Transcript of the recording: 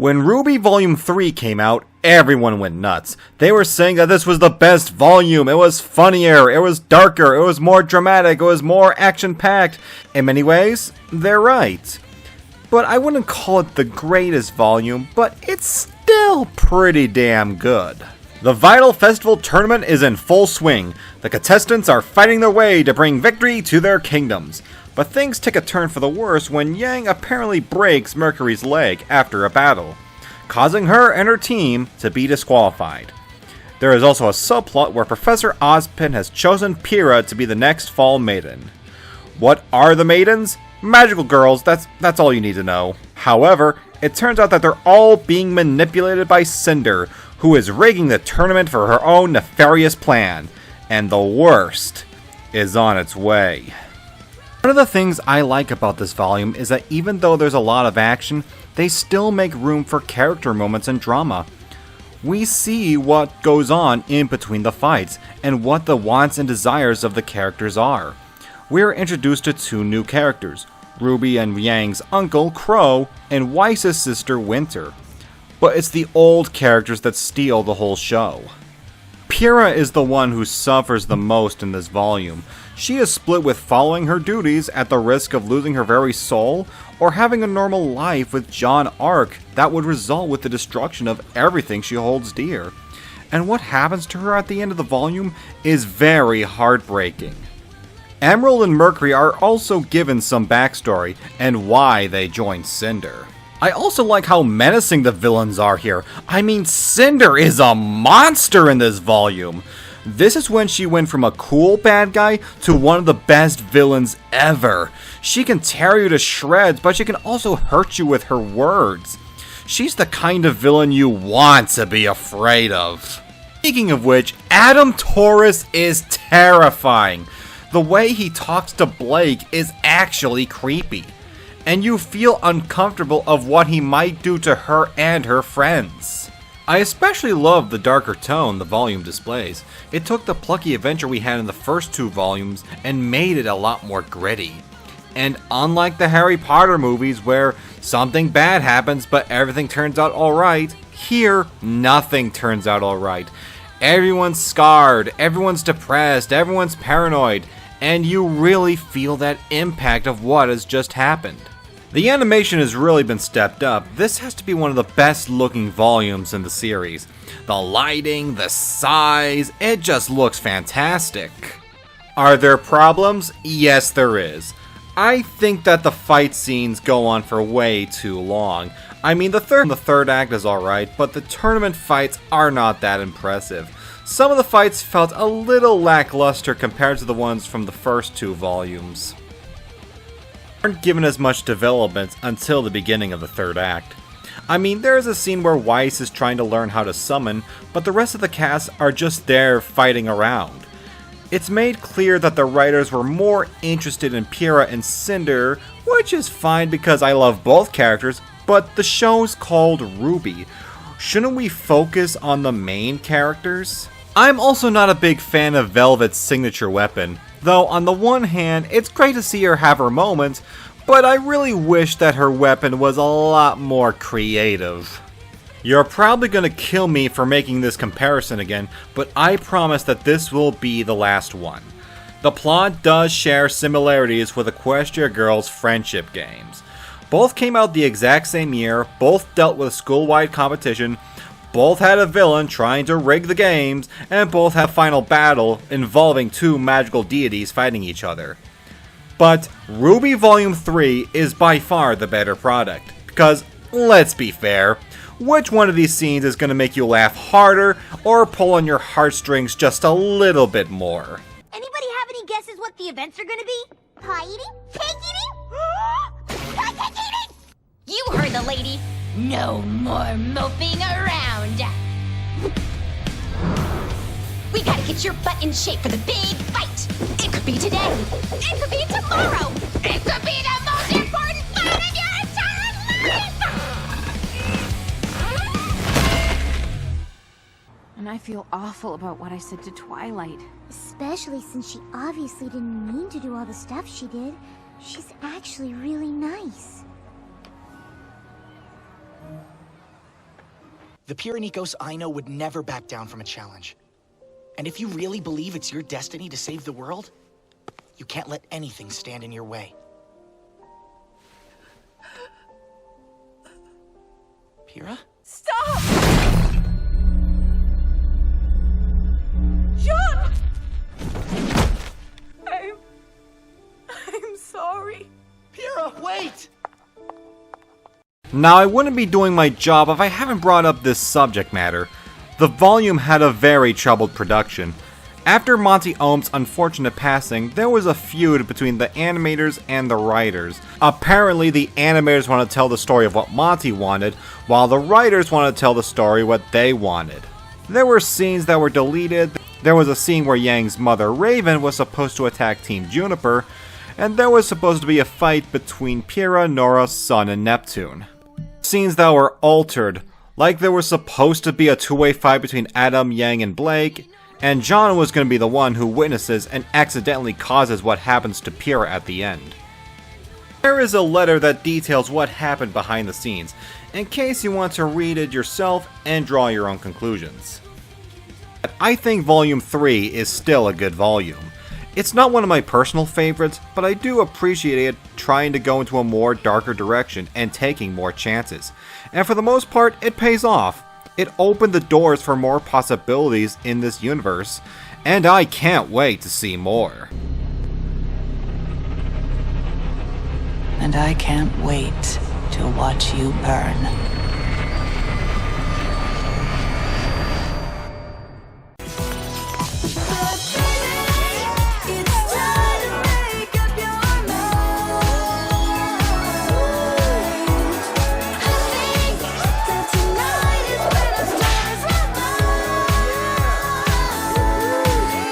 When RWBY Volume 3 came out, everyone went nuts. They were saying that this was the best volume. It was funnier, it was darker, it was more dramatic, it was more action-packed. In many ways, they're right. But I wouldn't call it the greatest volume, but it's still pretty damn good. The Vital Festival tournament is in full swing. The contestants are fighting their way to bring victory to their kingdoms. But things take a turn for the worse when Yang apparently breaks Mercury's leg after a battle, causing her and her team to be disqualified. There is also a subplot where Professor Ozpin has chosen Pyrrha to be the next Fall Maiden. What are the maidens? Magical girls, that's all you need to know. However, it turns out that they're all being manipulated by Cinder, who is rigging the tournament for her own nefarious plan. And the worst is on its way. One of the things I like about this volume is that even though there's a lot of action, they still make room for character moments and drama. We see what goes on in between the fights, and what the wants and desires of the characters are. We're introduced to two new characters, RWBY and Yang's uncle, Crow, and Weiss's sister, Winter. But it's the old characters that steal the whole show. Pyrrha is the one who suffers the most in this volume. She is split with following her duties at the risk of losing her very soul, or having a normal life with John Arc that would result with the destruction of everything she holds dear. And what happens to her at the end of the volume is very heartbreaking. Emerald and Mercury are also given some backstory, and why they joined Cinder. I also like how menacing the villains are here. I mean, Cinder is a monster in this volume. This is when she went from a cool bad guy to one of the best villains ever. She can tear you to shreds, but she can also hurt you with her words. She's the kind of villain you want to be afraid of. Speaking of which, Adam Taurus is terrifying. The way he talks to Blake is actually creepy, and you feel uncomfortable of what he might do to her and her friends. I especially love the darker tone the volume displays. It took the plucky adventure we had in the first two volumes and made it a lot more gritty. And unlike the Harry Potter movies where something bad happens but everything turns out alright, here nothing turns out alright. Everyone's scarred, everyone's depressed, everyone's paranoid, and you really feel that impact of what has just happened. The animation has really been stepped up. This has to be one of the best looking volumes in the series. The lighting, the size, it just looks fantastic. Are there problems? Yes, there is. I think that the fight scenes go on for way too long. I mean, the third act is alright, but the tournament fights are not that impressive. Some of the fights felt a little lackluster compared to the ones from the first two volumes. Aren't given as much development until the beginning of the third act. I mean, there is a scene where Weiss is trying to learn how to summon, but the rest of the cast are just there fighting around. It's made clear that the writers were more interested in Pyrrha and Cinder, which is fine because I love both characters, but the show's called RWBY. Shouldn't we focus on the main characters? I'm also not a big fan of Velvet's signature weapon. Though on the one hand, it's great to see her have her moments, but I really wish that her weapon was a lot more creative. You're probably gonna kill me for making this comparison again, but I promise that this will be the last one. The plot does share similarities with Equestria Girls' friendship games. Both came out the exact same year, both dealt with school-wide competition, both had a villain trying to rig the games, and both have a final battle involving two magical deities fighting each other. But RWBY Volume 3 is by far the better product, because, let's be fair, which one of these scenes is going to make you laugh harder or pull on your heartstrings just a little bit more? Anybody have any guesses what the events are going to be? Pie eating? Cake eating? Cake eating? You heard the lady. No more moping around. We gotta get your butt in shape for the big fight. It could be today. It could be tomorrow. It could be the most important fight of your entire life. And I feel awful about what I said to Twilight. Especially since she obviously didn't mean to do all the stuff she did. She's actually really nice. The Pyrrha I know would never back down from a challenge. And if you really believe it's your destiny to save the world, you can't let anything stand in your way. Pyrrha? Stop! John! I'm sorry. Pyrrha, wait! Now, I wouldn't be doing my job if I haven't brought up this subject matter. The volume had a very troubled production. After Monty Ohm's unfortunate passing, there was a feud between the animators and the writers. Apparently, the animators wanted to tell the story of what Monty wanted, while the writers wanted to tell the story what they wanted. There were scenes that were deleted. There was a scene where Yang's mother, Raven, was supposed to attack Team Juniper, and there was supposed to be a fight between Pyrrha, Nora, Sun, and Neptune. Scenes that were altered, like there was supposed to be a two-way fight between Adam, Yang, and Blake, and John was going to be the one who witnesses and accidentally causes what happens to Pyrrha at the end. There is a letter that details what happened behind the scenes, in case you want to read it yourself and draw your own conclusions. I think Volume 3 is still a good volume. It's not one of my personal favorites, but I do appreciate it trying to go into a more darker direction and taking more chances. And for the most part, it pays off. It opened the doors for more possibilities in this universe, and I can't wait to see more. And I can't wait to watch you burn.